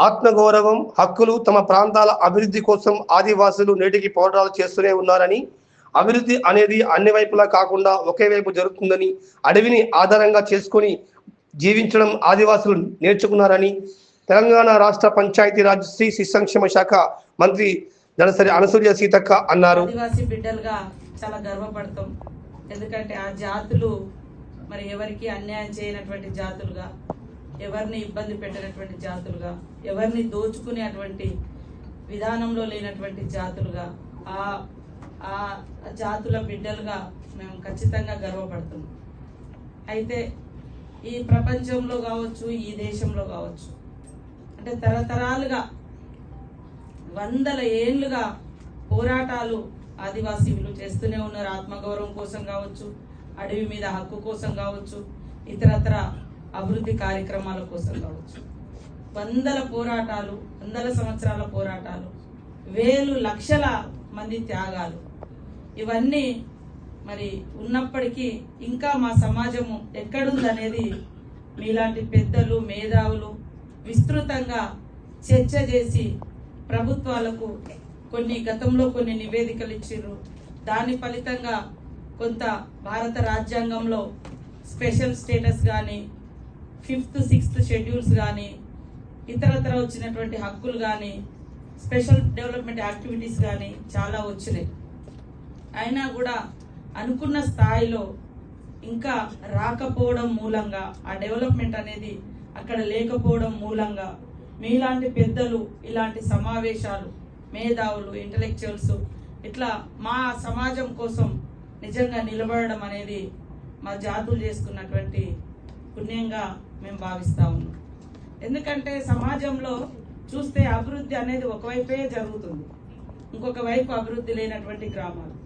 ఆత్మగౌరవం, హక్కులు, తమ ప్రాంతాల అభివృద్ధి కోసం ఆదివాసులు నేటికి పోరాటాలు చేస్తూనే ఉన్నారని, అభివృద్ధి అనేది అన్ని వైపులా కాకుండా ఒకే వైపు జరుగుతుందని, అడవిని ఆధారంగా చేసుకొని జీవించడం ఆదివాసులు నేర్చుకున్నారని తెలంగాణ రాష్ట్ర పంచాయతీరాజ్ శ్రీ శిశు సంక్షేమ శాఖ మంత్రి దళసరి అనసూయ సీతక్క అన్నారు. ఆదివాసీ బిడ్డలుగా చాలా గర్వపడతాం. ఎందుకంటే ఆ జాతులు మరి ఎవరికి అన్యాయం చేయనటువంటి జాతులుగా, ఎవరిని ఇబ్బంది పెట్టినటువంటి జాతులుగా, ఎవరిని దోచుకునేటువంటి విధానంలో లేనటువంటి జాతులుగా, ఆ జాతుల బిడ్డలుగా మేము ఖచ్చితంగా గర్వపడుతున్నాం. అయితే ఈ ప్రపంచంలో కావచ్చు, ఈ దేశంలో కావచ్చు, అంటే తరతరాలుగా వందల ఏళ్లుగా పోరాటాలు ఆదివాసీలు చేస్తూనే ఉన్నారు. ఆత్మగౌరవం కోసం కావచ్చు, అడవి మీద హక్కు కోసం కావచ్చు, ఇతరత్ర అభివృద్ధి కార్యక్రమాల కోసం కావచ్చు. వందల పోరాటాలు, వందల సంవత్సరాల పోరాటాలు, వేలు లక్షల మంది త్యాగాలు, ఇవన్నీ మరి ఉన్నప్పటికీ ఇంకా మా సమాజము ఎక్కడుందనేది మీలాంటి పెద్దలు, మేధావులు విస్తృతంగా చర్చ చేసి ప్రభుత్వాలకు గతంలో కొన్ని నివేదికలు ఇచ్చిర్రు. దాని ఫలితంగా కొంత భారత రాజ్యాంగంలో స్పెషల్ స్టేటస్ కానీ, 5th, 6th షెడ్యూల్స్ కానీ, ఇతరత్ర వచ్చినటువంటి హక్కులు కానీ, స్పెషల్ డెవలప్మెంట్ యాక్టివిటీస్ కానీ చాలా వచ్చినాయి. అయినా కూడా అనుకున్న స్థాయిలో ఇంకా రాకపోవడం మూలంగా, ఆ డెవలప్మెంట్ అనేది అక్కడ లేకపోవడం మూలంగా మీలాంటి పెద్దలు ఇలాంటి సమావేశాలు, మేధావులు, ఇంటలెక్చువల్స్ ఇట్లా మా సమాజం కోసం నిజంగా నిలబడడం అనేది మా జాతులు చేసుకున్నటువంటి పుణ్యంగా మేము భావిస్తా ఉన్నాం. ఎందుకంటే సమాజంలో చూస్తే అభివృద్ధి అనేది ఒకవైపే జరుగుతుంది, ఇంకొక వైపు అభివృద్ధి లేనటువంటి గ్రామాలు.